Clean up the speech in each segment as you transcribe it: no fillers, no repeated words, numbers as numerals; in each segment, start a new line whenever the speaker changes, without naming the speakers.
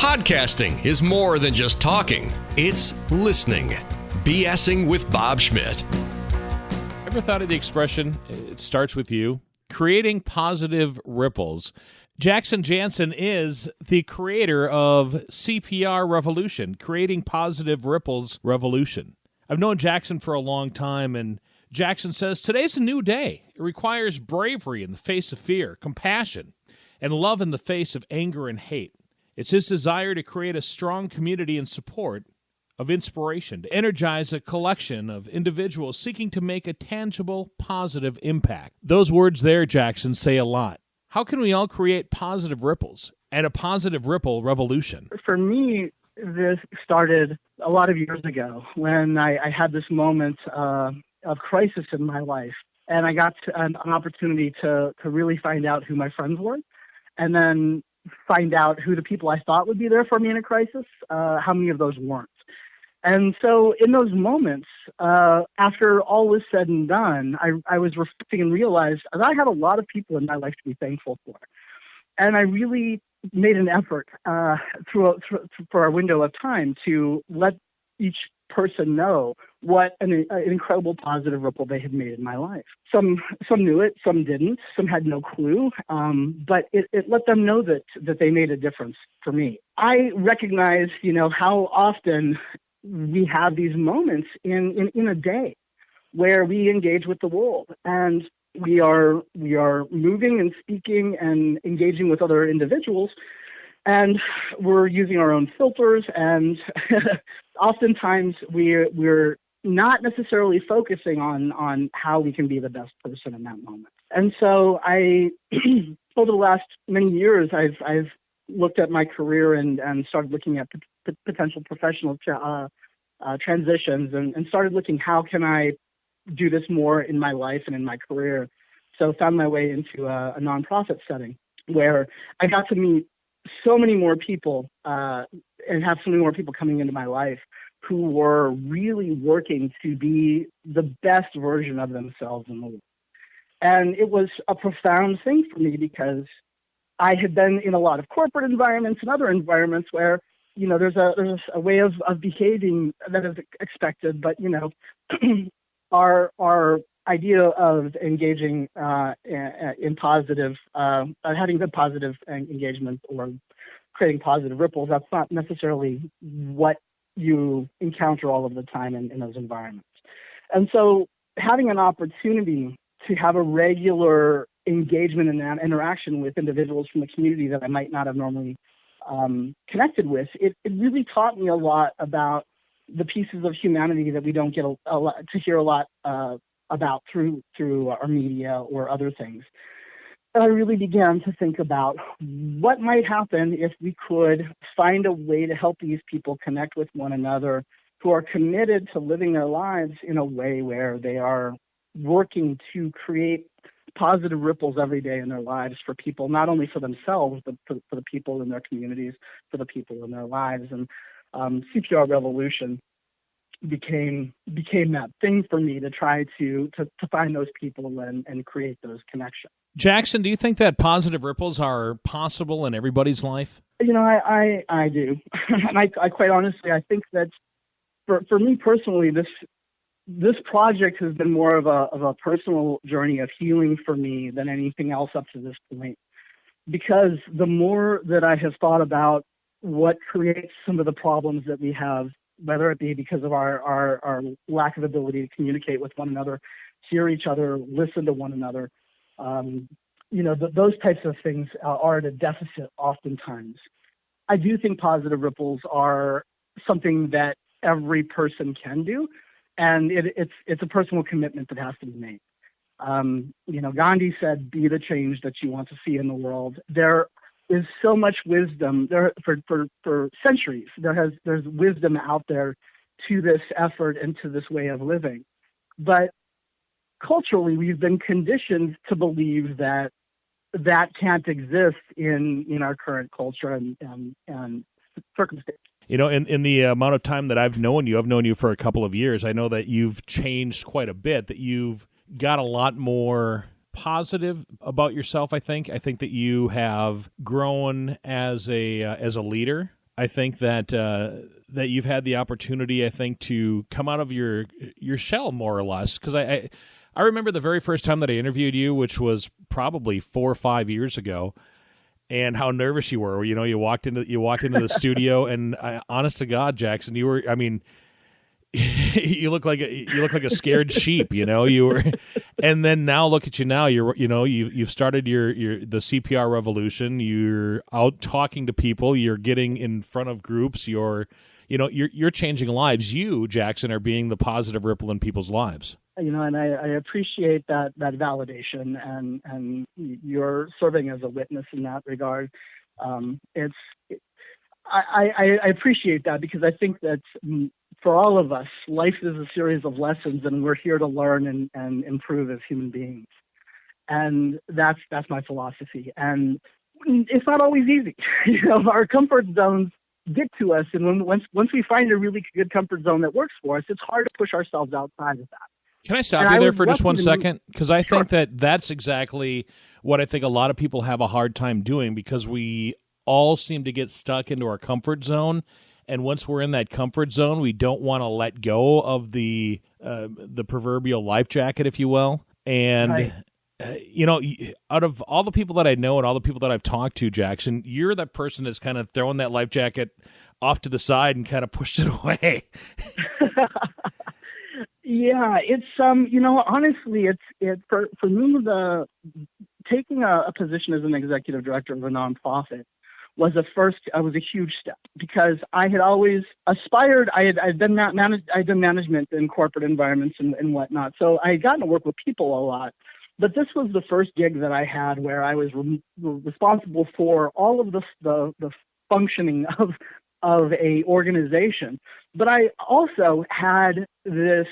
Podcasting is more than just talking. It's listening. BSing with Bob Schmidt.
Ever thought of the expression, it starts with you, creating positive ripples? Jantzen is the creator of CPR Revolution, Creating Positive Ripples Revolution. I've known Jackson for a long time, and Jackson says today's a new day. It requires bravery in the face of fear, compassion, and love in the face of anger and hate. It's his desire to create a strong community and support of inspiration, to energize a collection of individuals seeking to make a tangible, positive impact. Those words there, Jackson, say a lot. How can we all create positive ripples and a positive ripple revolution?
For me, this started a lot of years ago when I had this moment of crisis in my life. And I got an opportunity to really find out who my friends were, and then find out who the people I thought would be there for me in a crisis, how many of those weren't. And so in those moments, after all was said and done, I was reflecting and realized that I had a lot of people in my life to be thankful for. And I really made an effort for our window of time to let each person know what an incredible positive ripple they had made in my life. Some knew it, some didn't, some had no clue, but it let them know that they made a difference for me. I recognize, how often we have these moments in a day where we engage with the world, and we are moving and speaking and engaging with other individuals, and we're using our own filters, and oftentimes we're not necessarily focusing on how we can be the best person in that moment. And so I, over the last many years, I've looked at my career and started looking at potential professional transitions and started looking, how can I do this more in my life and in my career? So found my way into a nonprofit setting where I got to meet so many more people and have so many more people coming into my life who were really working to be the best version of themselves in the world. And it was a profound thing for me because I had been in a lot of corporate environments and other environments where, there's a way of behaving that is expected, but, our idea of engaging in positive, having good positive engagement or creating positive ripples, that's not necessarily what you encounter all of the time in those environments. And so having an opportunity to have a regular engagement and interaction with individuals from the community that I might not have normally connected with, it really taught me a lot about the pieces of humanity that we don't get a lot to hear a lot about through our media or other things. And I really began to think about what might happen if we could find a way to help these people connect with one another who are committed to living their lives in a way where they are working to create positive ripples every day in their lives for people, not only for themselves, but for the people in their communities, for the people in their lives. And CPR Revolution became that thing for me to try to find those people and create those connections.
Jackson, do you think that positive ripples are possible in everybody's life?
I do. And I quite honestly, I think that for me personally, this project has been more of a personal journey of healing for me than anything else up to this point. Because the more that I have thought about what creates some of the problems that we have, whether it be because of our lack of ability to communicate with one another, hear each other, listen to one another, those types of things are at a deficit oftentimes. I do think positive ripples are something that every person can do, and it's a personal commitment that has to be made. Gandhi said, "Be the change that you want to see in the world." There is so much wisdom there for centuries. There's wisdom out there to this effort and to this way of living, but culturally we've been conditioned to believe that can't exist in our current culture and circumstances.
In the amount of time that I've known you for a couple of years, I know that you've changed quite a bit, that you've got a lot more positive about yourself, I think. I think that you have grown as a leader, I think that that you've had the opportunity, I think, to come out of your shell more or less. Because I remember the very first time that I interviewed you, which was probably 4 or 5 years ago, and how nervous you were. You know, you walked into the studio, and honest to God, Jackson, you were. I mean, you look like a scared sheep. You know, you were. And then now look at you now. You've started the CPR Revolution. You're out talking to people. You're getting in front of groups. You're changing lives. You, Jackson, are being the positive ripple in people's lives.
You know, and I appreciate that validation, and you're serving as a witness in that regard. I appreciate that, because I think that for all of us, life is a series of lessons, and we're here to learn and improve as human beings. And that's my philosophy. And it's not always easy. You know, our comfort zones get to us, and once we find a really good comfort zone that works for us, it's hard to push ourselves outside of that.
Can I stop you there for just 1 second? Because I think that's exactly what I think a lot of people have a hard time doing, because we all seem to get stuck into our comfort zone. And once we're in that comfort zone, we don't want to let go of the proverbial life jacket, if you will. And, out of all the people that I know and all the people that I've talked to, Jackson, you're that person that's kind of throwing that life jacket off to the side and kind of pushed it away.
Yeah, it's honestly, it's for me, taking a position as an executive director of a nonprofit was a huge step, because I had always aspired. I'd done management in corporate environments and whatnot, so I had gotten to work with people a lot. But this was the first gig that I had where I was responsible for all of the functioning of a organization. But I also had this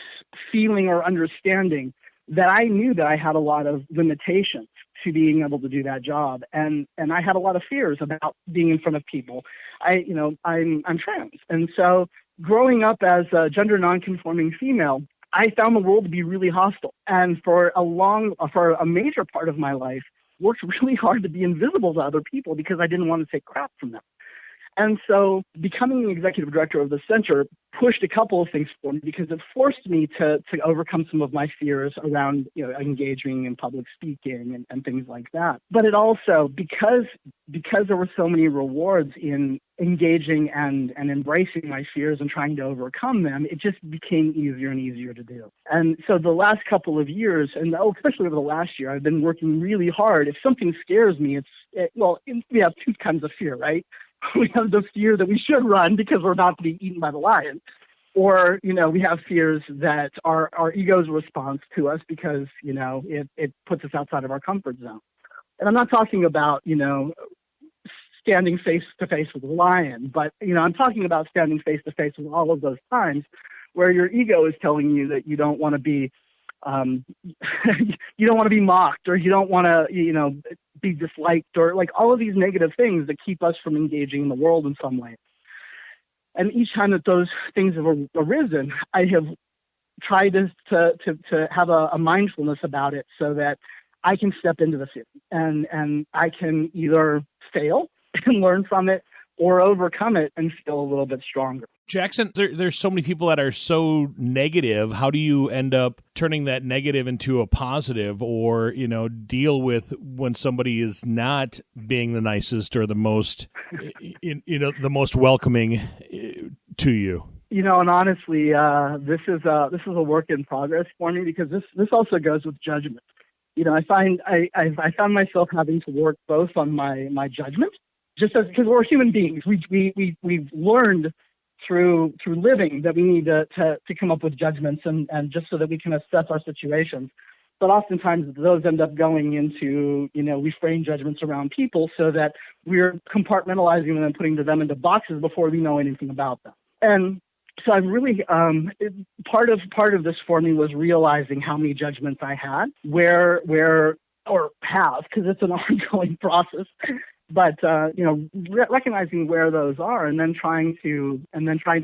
feeling or understanding that I knew that I had a lot of limitations to being able to do that job. And I had a lot of fears about being in front of people. I'm trans. And so growing up as a gender nonconforming female, I found the world to be really hostile. And for a major part of my life, worked really hard to be invisible to other people because I didn't want to take crap from them. And so becoming the executive director of the center pushed a couple of things for me, because it forced me to overcome some of my fears around engaging in public speaking and things like that. But it also, because there were so many rewards in engaging and embracing my fears and trying to overcome them, it just became easier and easier to do. And so the last couple of years, and especially over the last year, I've been working really hard. If something scares me, we have two kinds of fear, right? We have the fear that we should run because we're about to be eaten by the lion. Or, we have fears that are our ego's response to us because, it puts us outside of our comfort zone. And I'm not talking about, standing face to face with a lion, but, I'm talking about standing face to face with all of those times where your ego is telling you that you don't want to be you don't want to be mocked, or you don't want to, be disliked, or like all of these negative things that keep us from engaging in the world in some way. And each time that those things have arisen, I have tried to have a mindfulness about it so that I can step into the fear and I can either fail and learn from it or overcome it and feel a little bit stronger.
Jackson, there's so many people that are so negative. How do you end up turning that negative into a positive, or, deal with when somebody is not being the nicest or the most, the most welcoming to you?
And honestly, this is a work in progress for me, because this also goes with judgment. I found myself having to work both on my judgment, because we're human beings. We've learned through living that we need to come up with judgments and just so that we can assess our situations. But oftentimes those end up going into, we frame judgments around people so that we're compartmentalizing them and putting them into boxes before we know anything about them. And so I've really, part of this for me was realizing how many judgments I had, because it's an ongoing process. But recognizing where those are, and then trying to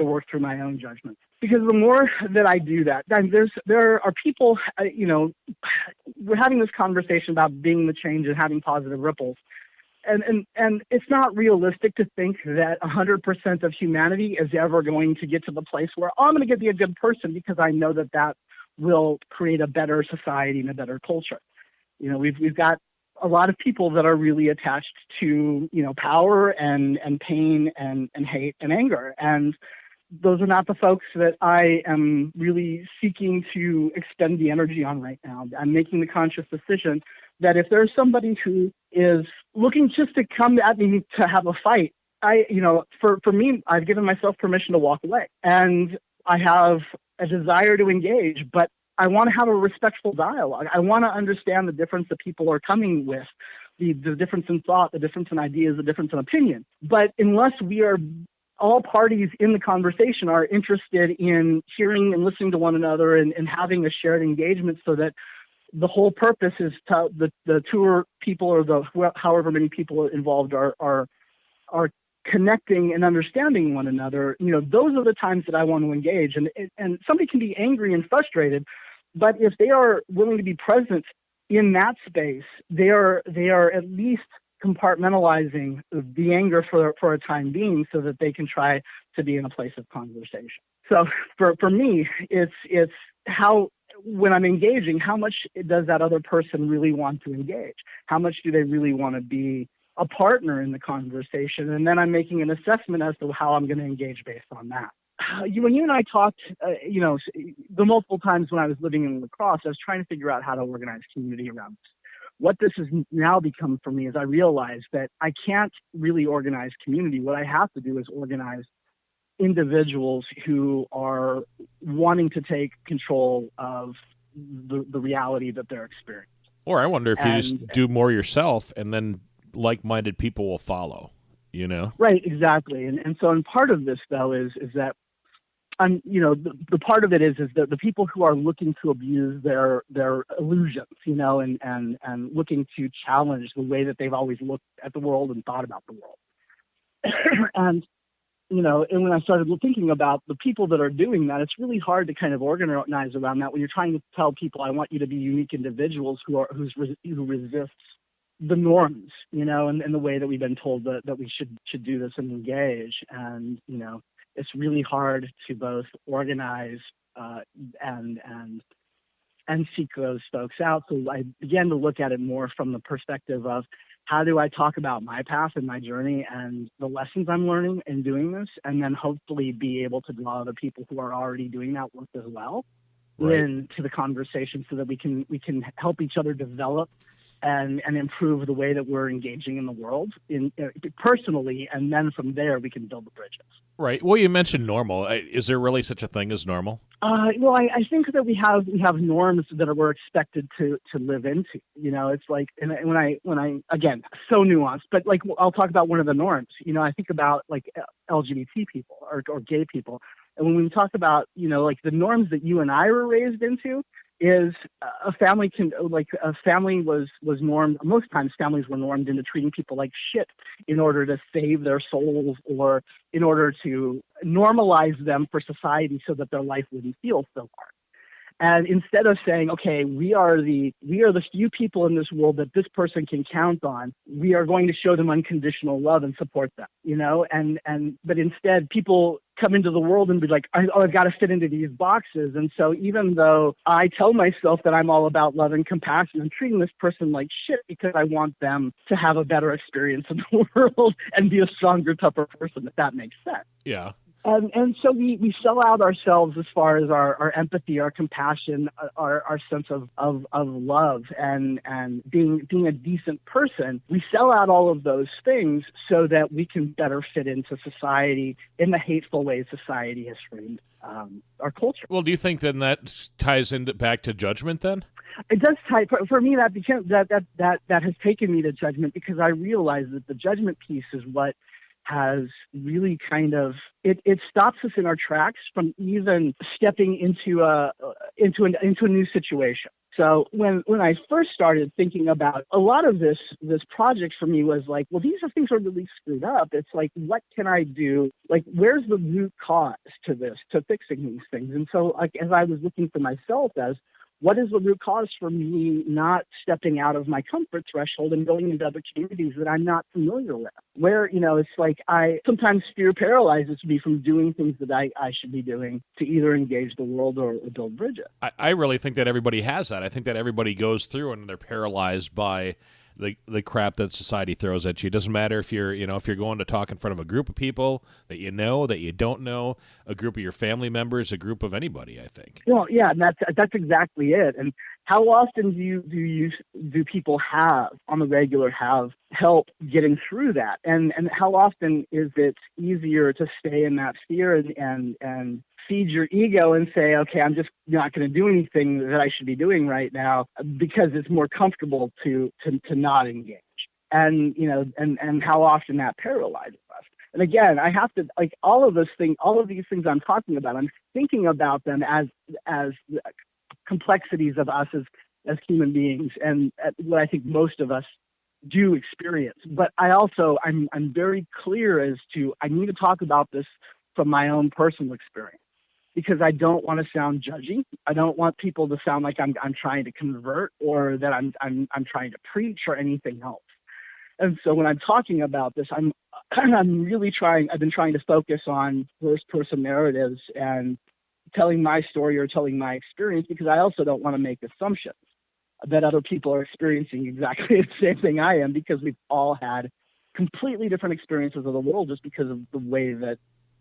work through my own judgments. Because the more that I do that, then there are people. We're having this conversation about being the change and having positive ripples, and it's not realistic to think that 100% of humanity is ever going to get to the place where, oh, I'm going to get be a good person because I know that will create a better society and a better culture. We've got a lot of people that are really attached to, power and pain and hate and anger. And those are not the folks that I am really seeking to expend the energy on right now. I'm making the conscious decision that if there's somebody who is looking just to come at me to have a fight, for me, I've given myself permission to walk away. And I have a desire to engage, but I want to have a respectful dialogue. I want to understand the difference that people are coming with, the difference in thought, the difference in ideas, the difference in opinion. But unless we are all parties in the conversation are interested in hearing and listening to one another and having a shared engagement, so that the whole purpose is to the two people or however many people involved are connecting and understanding one another. Those are the times that I want to engage. And somebody can be angry and frustrated, but if they are willing to be present in that space, they are at least compartmentalizing the anger for a time being, so that they can try to be in a place of conversation. So for me, it's how, when I'm engaging, how much does that other person really want to engage? How much do they really want to be a partner in the conversation? And then I'm making an assessment as to how I'm going to engage based on that. When you and I talked, the multiple times when I was living in La Crosse, I was trying to figure out how to organize community around this. What this has now become for me is I realize that I can't really organize community. What I have to do is organize individuals who are wanting to take control of the reality that they're experiencing.
Or I wonder if you just do more yourself, and then like-minded people will follow, Right,
exactly. And so part of this, though, is that the part of it is that the people who are looking to abuse their illusions, and looking to challenge the way that they've always looked at the world and thought about the world. And when I started thinking about the people that are doing that, it's really hard to kind of organize around that when you're trying to tell people, I want you to be unique individuals who resist the norms, and the way that we've been told that we should do this and engage. And, it's really hard to both organize and seek those folks out. So I began to look at it more from the perspective of, how do I talk about my path and my journey and the lessons I'm learning in doing this, and then hopefully be able to draw other people who are already doing that work as well into the conversation, so that we can help each other develop and improve the way that we're engaging in the world personally, and then from there we can build the bridges.
Right. Well, you mentioned normal. Is there really such a thing as normal?
Well, I think that we have norms that we're expected to live into. It's like, and when I again, so nuanced, but like, I'll talk about one of the norms. I think about like LGBT people or gay people, and when we talk about like the norms that you and I were raised into, is a family was normed. Most times families were normed into treating people like shit in order to save their souls, or in order to normalize them for society so that their life wouldn't feel so hard. And instead of saying, okay, we are the few people in this world that this person can count on, we are going to show them unconditional love and support them, but instead people come into the world and be like, I've got to fit into these boxes. And so even though I tell myself that I'm all about love and compassion, I'm treating this person like shit because I want them to have a better experience in the world and be a stronger, tougher person, if that makes sense.
Yeah.
And so we sell out ourselves as far as our empathy, our compassion, our sense of love and being a decent person. We sell out all of those things so that we can better fit into society in the hateful ways society has framed our culture.
Well, do you think then that ties back to judgment then?
It does tie for me. That has taken me to judgment, because I realize that the judgment piece is what has really kind of it stops us in our tracks from even stepping into a new situation. So when I first started thinking about a lot of this project, for me was like, well, these are things are really screwed up. It's like, what can I do? Like, where's the root cause to this, to fixing these things? And so, like, as I was looking for myself as, what is the root cause for me not stepping out of my comfort threshold and going into other communities that I'm not familiar with? Where, it's like sometimes fear paralyzes me from doing things that I should be doing to either engage the world or build bridges.
I really think that everybody has that. I think that everybody goes through and they're paralyzed by the crap that society throws at you. It doesn't matter if you're going to talk in front of a group of people that you know, that you don't know, a group of your family members, a group of anybody, I think.
Well, yeah, and that's exactly it. And how often do people have on the regular have help getting through that? And how often is it easier to stay in that fear and feed your ego and say, okay, I'm just not going to do anything that I should be doing right now because it's more comfortable to not engage. And, and how often that paralyzes us. And again, I have to, like, all of these things I'm talking about, I'm thinking about them as complexities of us as human beings and what I think most of us do experience. But I'm very clear as to, I need to talk about this from my own personal experience, because I don't want to sound judgy. I don't want people to sound like I'm trying to convert or that I'm trying to preach or anything else. And so when I'm talking about this, I've been trying to focus on first person narratives and telling my story or telling my experience, because I also don't want to make assumptions that other people are experiencing exactly the same thing I am, because we've all had completely different experiences of the world just because of the way that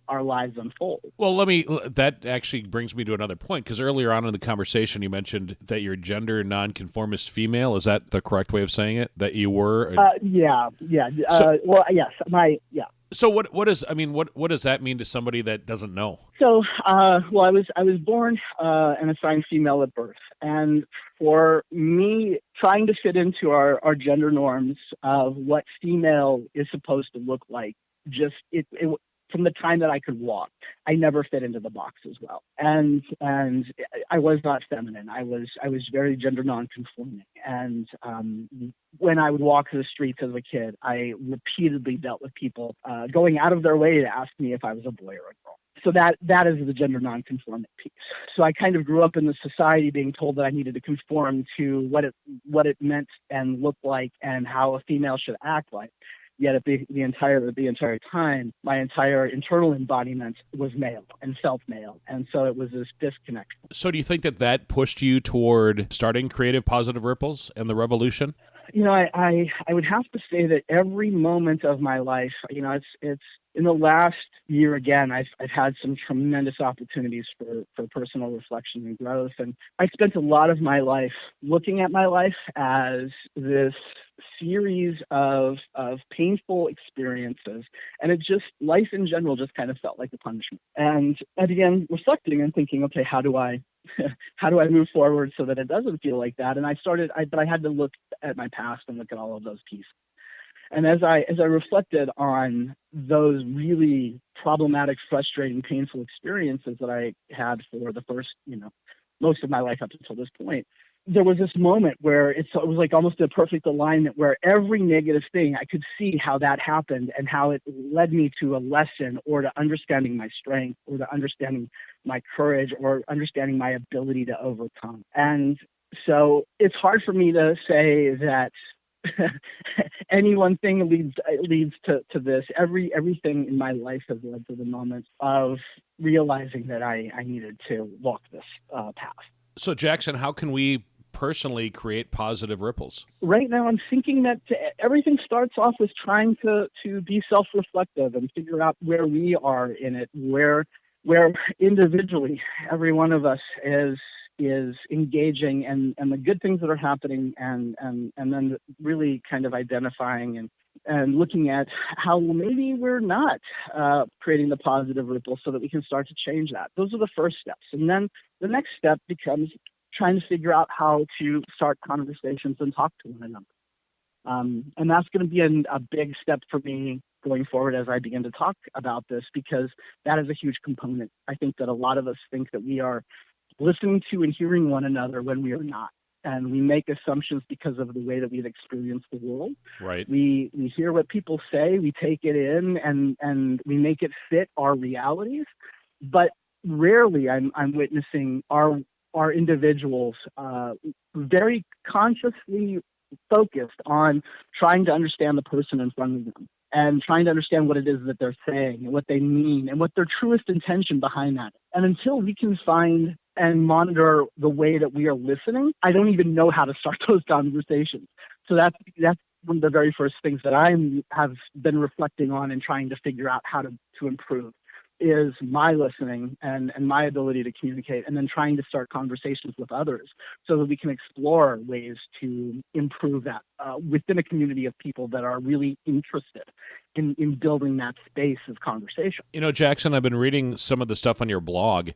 our lives unfold.
Well, that actually brings me to another point, because earlier on in the conversation, you mentioned that you're gender nonconformist female. Is that the correct way of saying it? That you were?
Yeah. Yes.
So what does that mean to somebody that doesn't know?
So, I was born and assigned female at birth, and for me, trying to fit into our gender norms of what female is supposed to look like, it from the time that I could walk, I never fit into the box as well. And I was not feminine. I was very gender nonconforming. And when I would walk the streets as a kid, I repeatedly dealt with people going out of their way to ask me if I was a boy or a girl. So that is the gender nonconforming piece. So I kind of grew up in the society being told that I needed to conform to what it meant and looked like and how a female should act like. Yet at the entire time, my entire internal embodiment was male and felt male. And so it was this disconnect. So
do you think that pushed you toward starting Creative Positive Ripples and the revolution?
I would have to say that every moment of my life, it's in the last year, again, I've had some tremendous opportunities for personal reflection and growth. And I spent a lot of my life looking at my life as this series of painful experiences, and life in general just kind of felt like a punishment. And I began reflecting and thinking, okay, how do I move forward so that it doesn't feel like that? And I had to look at my past and look at all of those pieces. And as I reflected on those really problematic, frustrating, painful experiences that I had for the first, most of my life up until this point, there was this moment where it was like almost a perfect alignment, where every negative thing, I could see how that happened and how it led me to a lesson, or to understanding my strength, or to understanding my courage, or understanding my ability to overcome. And so it's hard for me to say that any one thing leads to this. Everything in my life has led to the moment of realizing that I needed to walk this path.
So Jackson, how can we personally create positive ripples?
Right now, I'm thinking that everything starts off with trying to be self-reflective and figure out where we are in it, where individually every one of us is engaging and the good things that are happening, and then really kind of identifying and looking at how maybe we're not creating the positive ripple, so that we can start to change that. Those are the first steps. And then the next step becomes trying to figure out how to start conversations and talk to one another. And that's going to be a big step for me going forward as I begin to talk about this, because that is a huge component. I think that a lot of us think that we are listening to and hearing one another when we are not. And we make assumptions because of the way that we've experienced the world.
Right.
We hear what people say, we take it in, and we make it fit our realities. But rarely I'm witnessing our are individuals very consciously focused on trying to understand the person in front of them and trying to understand what it is that they're saying and what they mean and what their truest intention behind that is. And until we can find and monitor the way that we are listening, I don't even know how to start those conversations. So that's one of the very first things that I have been reflecting on and trying to figure out how to improve is my listening and my ability to communicate, and then trying to start conversations with others so that we can explore ways to improve that within a community of people that are really interested in building that space of conversation.
You know, Jackson, I've been reading some of the stuff on your blog,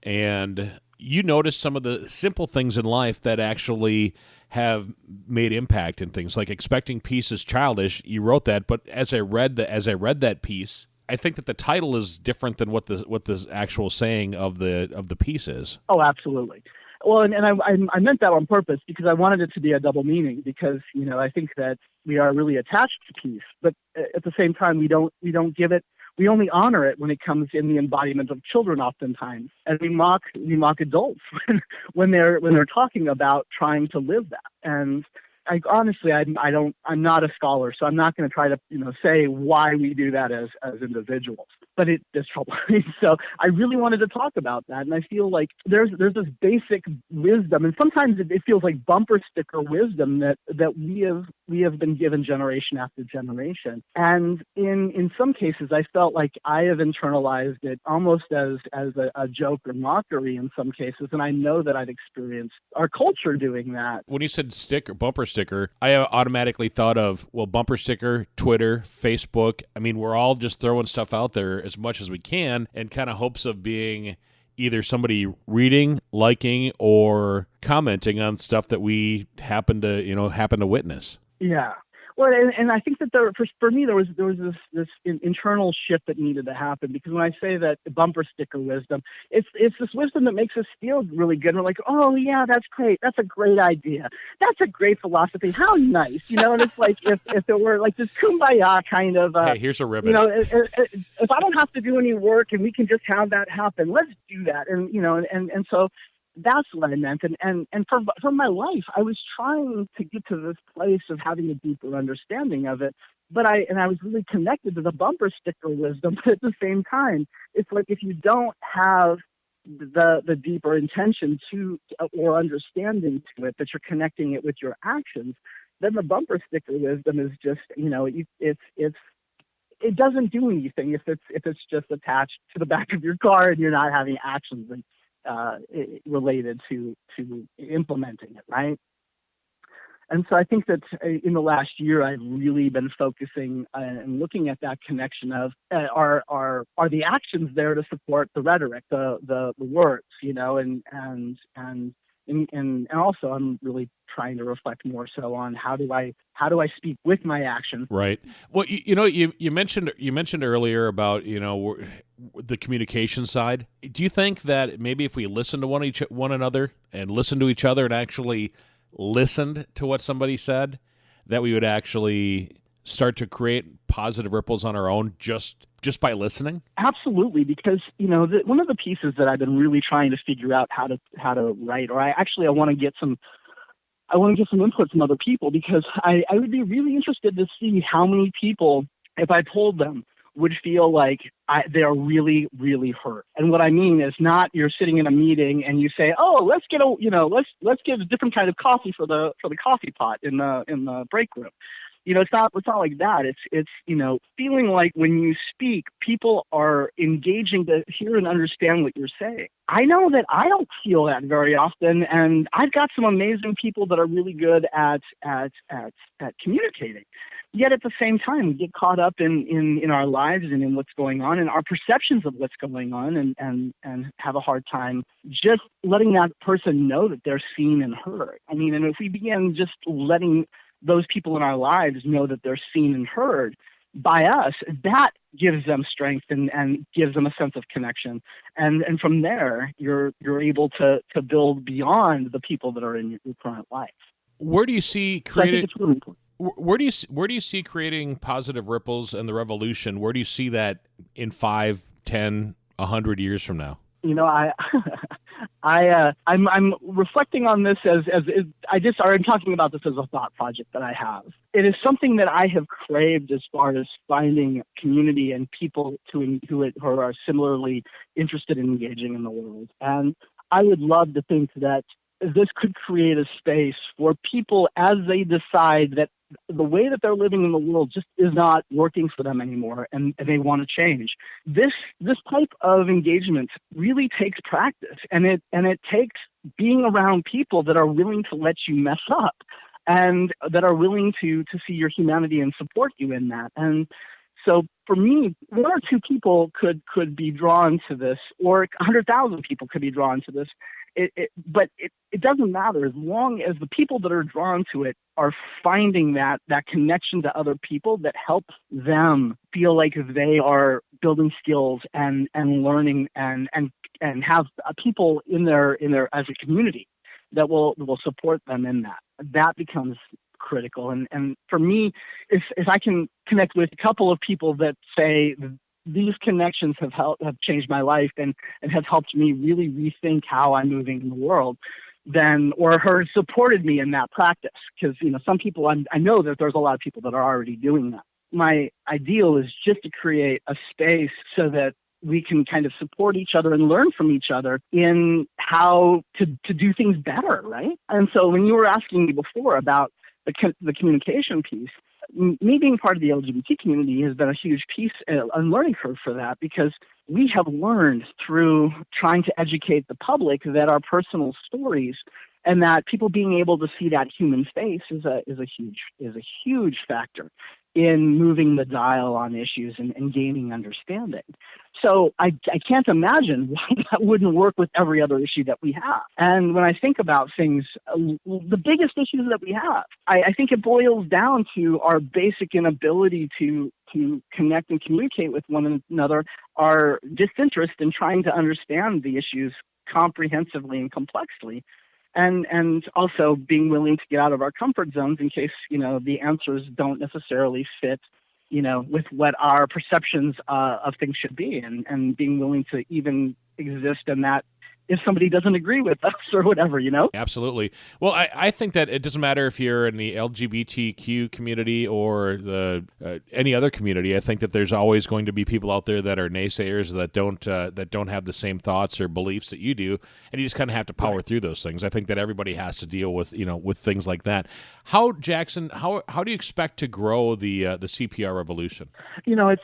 and you notice some of the simple things in life that actually have made impact in things like expecting peace is childish. You wrote that, but as I read that piece, I think that the title is different than what the actual saying of the piece is.
Oh, absolutely. Well, and I meant that on purpose because I wanted it to be a double meaning, because, you know, I think that we are really attached to peace, but at the same time, we don't give it. We only honor it when it comes in the embodiment of children oftentimes, and we mock adults when they're talking about trying to live that. And honestly, I'm not a scholar, so I'm not going to try to, say why we do that as individuals. But it is troubling. So I really wanted to talk about that, and I feel like there's this basic wisdom, and sometimes it feels like bumper sticker wisdom that we have been given generation after generation. And in some cases, I felt like I have internalized it almost as a joke or mockery in some cases, and I know that I've experienced our culture doing that.
When you said bumper sticker, I automatically thought of, well, bumper sticker, Twitter, Facebook. I mean, we're all just throwing stuff out there as much as we can in kind of hopes of being either somebody reading, liking, or commenting on stuff that we happen to witness.
Yeah. Well, and I think that for me there was this internal shift that needed to happen, because when I say that bumper sticker wisdom, it's this wisdom that makes us feel really good. We're like, oh yeah, that's great, that's a great idea, that's a great philosophy, how nice, And it's like if it were like this kumbaya kind of.
Hey, here's a ribbon.
If I don't have to do any work and we can just have that happen, let's do that. And so. That's what I meant. And for my life, I was trying to get to this place of having a deeper understanding of it. But I was really connected to the bumper sticker wisdom. But at the same time, it's like if you don't have the deeper intention to or understanding to it, that you're connecting it with your actions, then the bumper sticker wisdom is just, it doesn't do anything if it's just attached to the back of your car and you're not having actions related to implementing it, right? And so I think that in the last year, I've really been focusing and looking at that connection of are the actions there to support the rhetoric, the words, and also I'm really trying to reflect more so on how do I speak with my actions.
Right. Well, you mentioned earlier about the communication side. Do you think that maybe if we listen to one another and listen to each other and actually listened to what somebody said, that we would actually start to create positive ripples on our own just by listening?
Absolutely, because one of the pieces that I've been really trying to figure out how to write, or I want to get some input from other people, because I would be really interested to see how many people, if I told them, would feel like they are really, really hurt. And what I mean is not you're sitting in a meeting and you say, oh, let's get a different kind of coffee for the coffee pot in the break room. It's not like that. It's feeling like when you speak, people are engaging to hear and understand what you're saying. I know that I don't feel that very often, and I've got some amazing people that are really good at communicating. Yet at the same time, we get caught up in our lives and in what's going on and our perceptions of what's going on, and have a hard time just letting that person know that they're seen and heard. I mean, and if we begin just letting those people in our lives know that they're seen and heard by us, that gives them strength and gives them a sense of connection. And from there, you're able to build beyond the people that are in your current life.
Where do you see creating?
So I think it's really important.
Where do you see creating positive ripples and the revolution? Where do you see that in 5, 10, 100 years from now?
I'm reflecting on this I'm talking about this as a thought project that I have. It is something that I have craved as far as finding community and people who are similarly interested in engaging in the world. And I would love to think that this could create a space for people as they decide that the way that they're living in the world just is not working for them anymore, and they want to change. This type of engagement really takes practice, and it takes being around people that are willing to let you mess up and that are willing to see your humanity and support you in that. And so for me, one or two people could be drawn to this, or 100,000 people could be drawn to this. But it doesn't matter as long as the people that are drawn to it are finding that connection to other people that helps them feel like they are building skills and learning and have people in their as a community that will support them in that. That becomes critical. And for me, if I can connect with a couple of people that say these connections have changed my life and have helped me really rethink how I'm moving in the world, then, or have supported me in that practice. Because, some people, I know that there's a lot of people that are already doing that. My ideal is just to create a space so that we can kind of support each other and learn from each other in how to do things better, right? And so when you were asking me before about the communication piece, me being part of the LGBT community has been a huge piece, a learning curve for that, because we have learned through trying to educate the public that our personal stories and that people being able to see that human face is a huge factor in moving the dial on issues and gaining understanding. So I can't imagine why that wouldn't work with every other issue that we have. And when I think about things, the biggest issues that we have, I think it boils down to our basic inability to connect and communicate with one another, our disinterest in trying to understand the issues comprehensively and complexly. And also being willing to get out of our comfort zones in case, the answers don't necessarily fit, with what our perceptions of things should be, and being willing to even exist in that if somebody doesn't agree with us or whatever,
Absolutely. Well, I think that it doesn't matter if you're in the LGBTQ community or the any other community. I think that there's always going to be people out there that are naysayers that don't have the same thoughts or beliefs that you do, and you just kind of have to power through those things. I think that everybody has to deal with with things like that. How, Jackson? How do you expect to grow the CPR revolution?
It's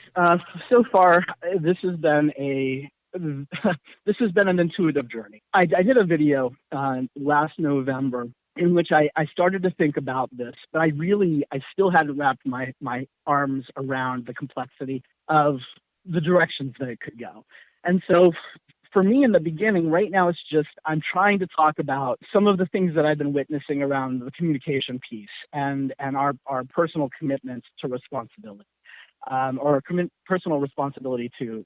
so far this has been an intuitive journey. I did a video last November in which I started to think about this, but I still hadn't wrapped my arms around the complexity of the directions that it could go. And so for me in the beginning, right now, it's just I'm trying to talk about some of the things that I've been witnessing around the communication piece and our personal commitments to responsibility, or personal responsibility to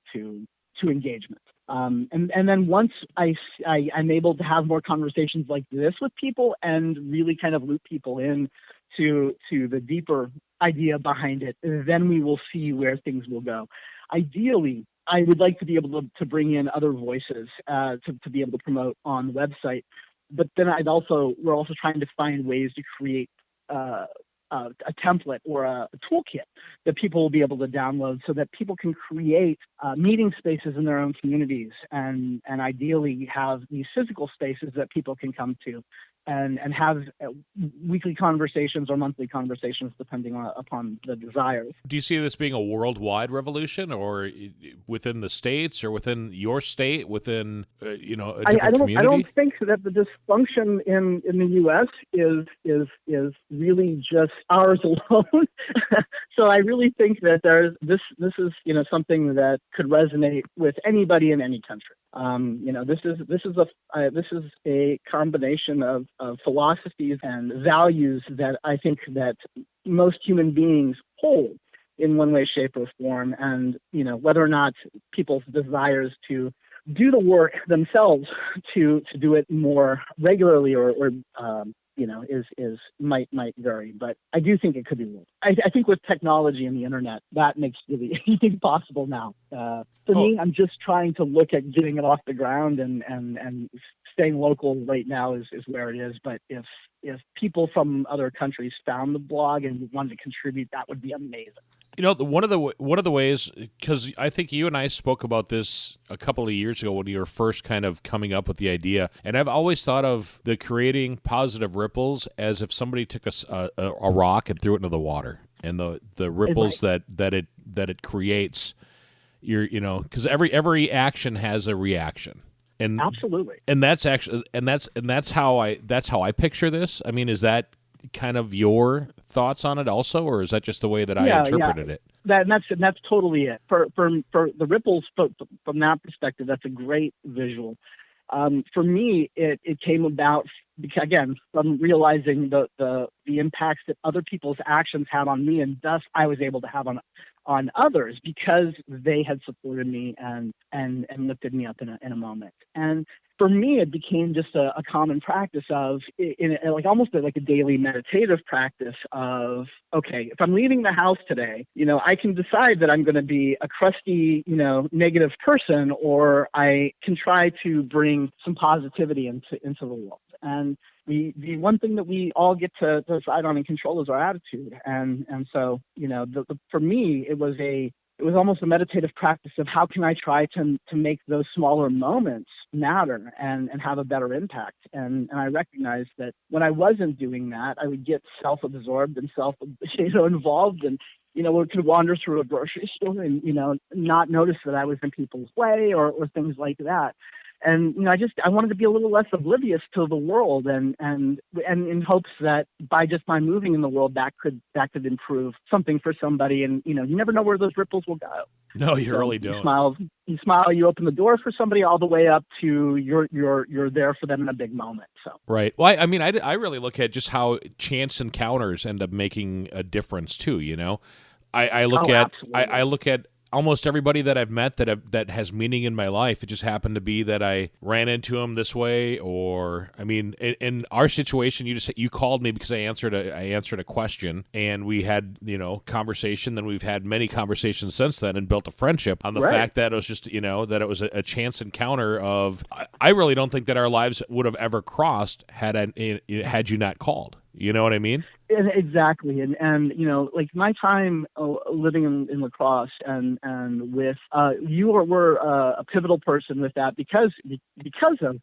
engagement. And then once I'm able to have more conversations like this with people and really kind of loop people in to the deeper idea behind it, then we will see where things will go. Ideally, I would like to be able to bring in other voices to be able to promote on the website. But then we're also trying to find ways to create a template or a toolkit that people will be able to download so that people can create meeting spaces in their own communities and ideally have these physical spaces that people can come to and have weekly conversations or monthly conversations depending upon the desires.
Do you see this being a worldwide revolution, or within the states, or within your state, within a different community?
I don't think that the dysfunction in the U.S. is really just ours alone. So I really think that this is something that could resonate with anybody in any country. This is a combination of philosophies and values that I think that most human beings hold in one way, shape, or form. And whether or not people's desires to do the work themselves to do it more regularly or might vary, but I do think it could be worse. I think with technology and the internet, that makes really anything possible now. For me, I'm just trying to look at getting it off the ground and staying local right now is where it is. But if people from other countries found the blog and wanted to contribute, that would be amazing.
One of the ways, because I think you and I spoke about this a couple of years ago when you were first kind of coming up with the idea, and I've always thought of the creating positive ripples as if somebody took a rock and threw it into the water, and the ripples that it creates, because every action has a reaction. And
absolutely,
and that's how I picture this. I mean, is that kind of your thoughts on it also, or is that just the way that I interpreted it?
That's totally it. For the ripples from that perspective, that's a great visual. For me, it came about because, again, from realizing the impacts that other people's actions had on me, and thus I was able to have on others because they had supported me and lifted me up in a moment. And for me, it became just a common practice of, almost like a daily meditative practice of, okay, if I'm leaving the house today, I can decide that I'm going to be a crusty, negative person, or I can try to bring some positivity into the world. And the one thing that we all get to decide on and control is our attitude. And so, for me, it was almost a meditative practice of how can I try to make those smaller moments matter and have a better impact. And I recognized that when I wasn't doing that, I would get self-absorbed and involved, and we could wander through a grocery store and not notice that I was in people's way or things like that. And I wanted to be a little less oblivious to the world, and in hopes that by moving in the world, that could improve something for somebody. And you never know where those ripples will go.
No, you really don't.
You smile, you open the door for somebody, all the way up to you're there for them in a big moment. So
right. Well, I really look at just how chance encounters end up making a difference too. I look at almost everybody that I've met that has meaning in my life. It just happened to be that I ran into them this way, or in our situation, you called me because I answered a question, and we had conversation. Then we've had many conversations since then and built a friendship on the fact that it was just that it was a chance encounter of. I really don't think that our lives would have ever crossed had you not called. You know what I mean?
Exactly, and like my time living in La Crosse and with you were a pivotal person with that because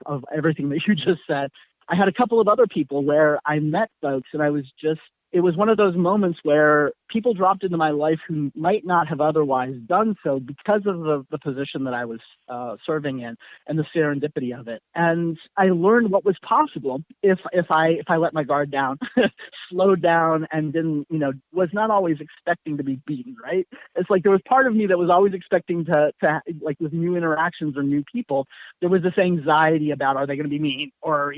of everything that you just said. I had a couple of other people where I met folks, and it was one of those moments where people dropped into my life who might not have otherwise done so because of the position that I was serving in and the serendipity of it. And I learned what was possible if I let my guard down, slowed down, and didn't, was not always expecting to be beaten, right? It's like there was part of me that was always expecting to like with new interactions or new people, there was this anxiety about, are they going to be mean or,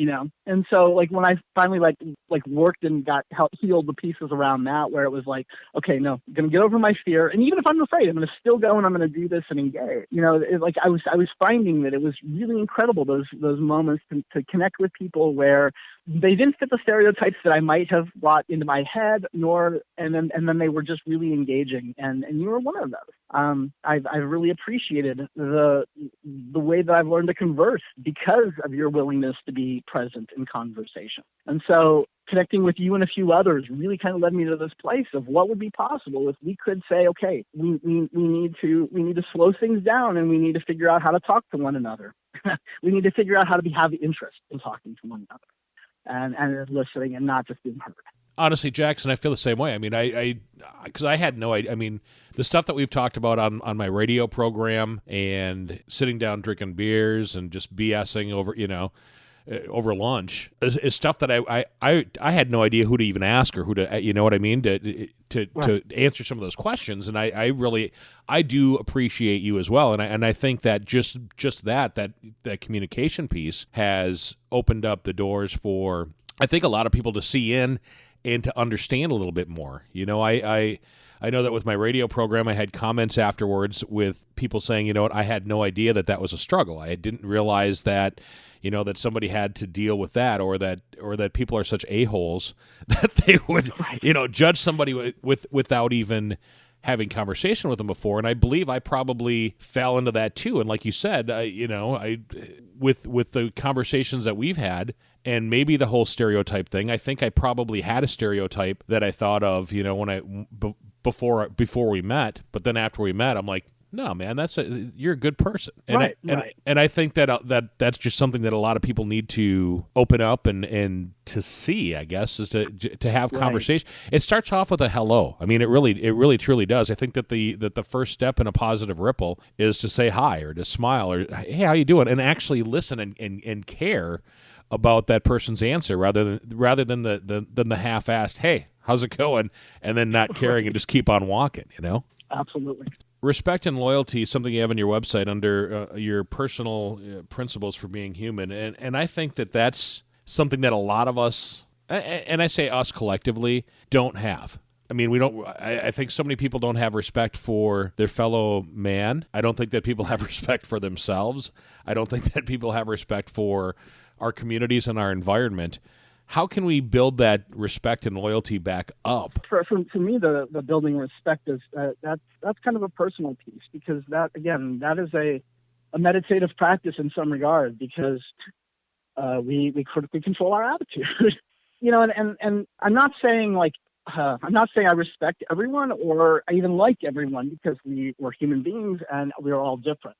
and so like when I finally like worked and got healed the pieces around that, where it was like, okay, no, I'm going to get over my fear. And even if I'm afraid, I'm going to still go and I'm going to do this and engage. Like I was finding that it was really incredible, those moments to connect with people where they didn't fit the stereotypes that I might have brought into my head, and then they were just really engaging. And you were one of those. I've really appreciated the way that I've learned to converse because of your willingness to be present in conversation. And so connecting with you and a few others really kind of led me to this place of what would be possible if we could say, okay, we need to slow things down, and we need to figure out how to talk to one another. We need to figure out how to have interest in talking to one another and listening and not just being heard.
Honestly, Jackson, I feel the same way. I mean, because I had no idea. I mean, the stuff that we've talked about on my radio program and sitting down drinking beers and just BSing over lunch is stuff that I had no idea who to even ask or who to, you know what I mean, to answer some of those questions. And I do appreciate you as well. And I think that just that communication piece has opened up the doors for, I think, a lot of people to see in and to understand a little bit more. I know that with my radio program, I had comments afterwards with people saying, I had no idea that was a struggle. I didn't realize that, that somebody had to deal with that, or that people are such a-holes that they would, judge somebody without even having conversation with them before. And I believe I probably fell into that too. And like you said, with the conversations that we've had, and maybe the whole stereotype thing, I think I probably had a stereotype that I thought of, when before we met, but then after we met, I'm like, no, man, you're a good person, and
Right.
And I think that's just something that a lot of people need to open up and to see, I guess, is to have conversation. It starts off with a hello. I mean, it really truly does. I think that the first step in a positive ripple is to say hi or to smile or, hey, how you doing, and actually listen and care about that person's answer rather than the half-assed, hey, how's it going, and then not caring and just keep on walking.
Absolutely.
Respect and loyalty is something you have on your website under your personal principles for being human. And I think that that's something that a lot of us, and I say us collectively, don't have. I mean, I think so many people don't have respect for their fellow man. I don't think that people have respect for themselves. I don't think that people have respect for our communities and our environment. How can we build that respect and loyalty back up?
For me, the building respect is that's kind of a personal piece, because that is a meditative practice in some regard, because we critically control our attitude. And I'm not saying I respect everyone or I even like everyone, because we're human beings and we're all different.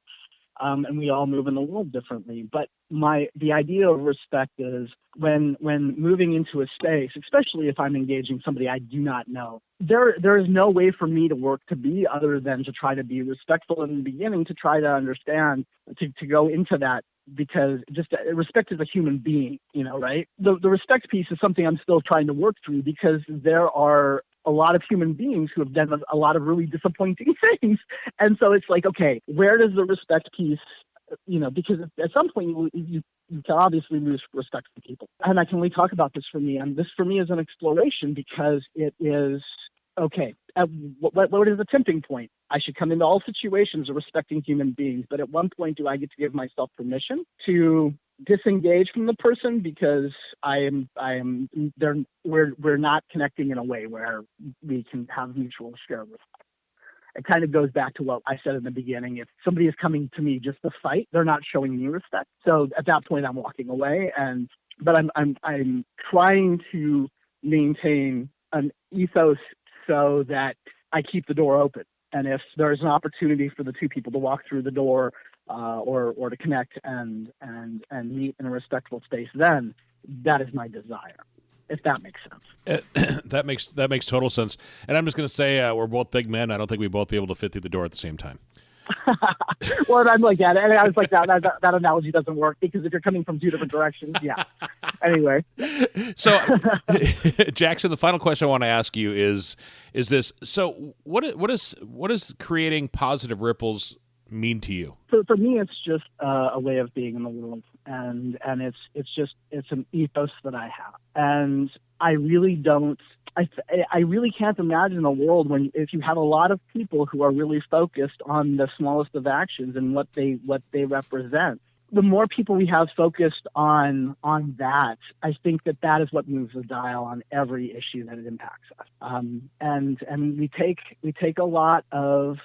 And we all move in the world differently. But the idea of respect is when moving into a space, especially if I'm engaging somebody I do not know, there is no way for me to work to be other than to try to be respectful in the beginning, to try to understand, to go into that, because just respect is a human being, right? The respect piece is something I'm still trying to work through, because there are a lot of human beings who have done a lot of really disappointing things. And so it's like, okay, where does the respect piece, because at some point you can obviously lose respect for people. And I can only talk about this for me. And this for me is an exploration, because it is, okay, what is the tipping point? I should come into all situations of respecting human beings, but at one point, do I get to give myself permission to disengage from the person because we're not connecting in a way where we can have mutual shared respect? It kind of goes back to what I said in the beginning. If somebody is coming to me just to fight, they're not showing me respect. So at that point, I'm walking away. But I'm trying to maintain an ethos so that I keep the door open. And if there's an opportunity for the two people to walk through the door or to connect and meet in a respectful space, then that is my desire, if that makes sense.
That makes total sense. And I'm just going to say we're both big men. I don't think we'd both be able to fit through the door at the same time.
Well, I'm like that. And I was like, that analogy doesn't work, because if you're coming from two different directions, yeah. Anyway.
So, Jackson, the final question I want to ask you is this. So what is creating positive ripples mean to you?
For me, it's just a way of being in the world, and it's an ethos that I have, and I really can't imagine a world if you have a lot of people who are really focused on the smallest of actions and what they represent. The more people we have focused on that, I think that is what moves the dial on every issue that it impacts us. And we take a lot of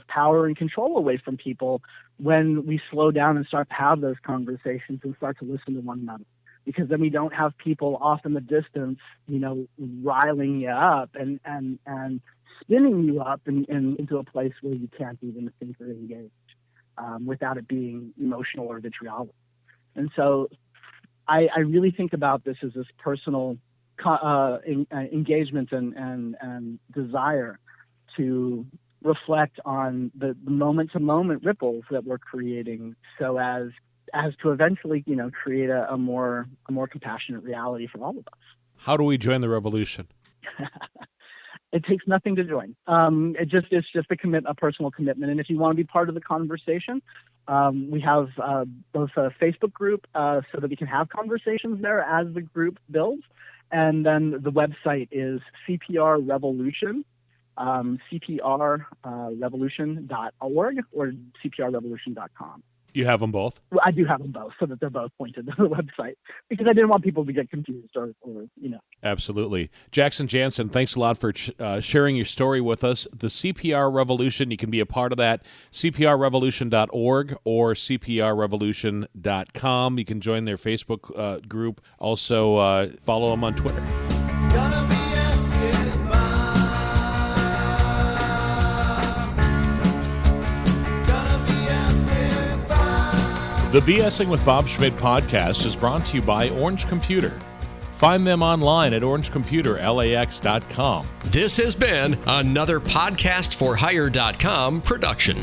power and control away from people when we slow down and start to have those conversations and start to listen to one another. Because then we don't have people off in the distance, riling you up and spinning you up into a place where you can't even think or engage without it being emotional or vitriolic. And so I really think about this as this personal engagement and desire to reflect on the moment-to-moment ripples that we're creating, so as to eventually, create a more compassionate reality for all of us.
How do we join the revolution?
It takes nothing to join. It's just a personal commitment. And if you want to be part of the conversation, we have both a Facebook group so that we can have conversations there as the group builds. And then the website is CPR Revolution, CPRrevolution.org or CPRrevolution.com.
You have them both?
Well, I do have them both so that they're both pointed to the website because I didn't want people to get confused or.
Absolutely. Jackson Jantzen, thanks a lot for sharing your story with us. The CPR Revolution, you can be a part of that, cprrevolution.org or cprrevolution.com. You can join their Facebook group. Also, follow them on Twitter. The BSing with Bob Schmidt podcast is brought to you by Orange Computer. Find them online at orangecomputerlax.com.
This has been another podcastforhire.com production.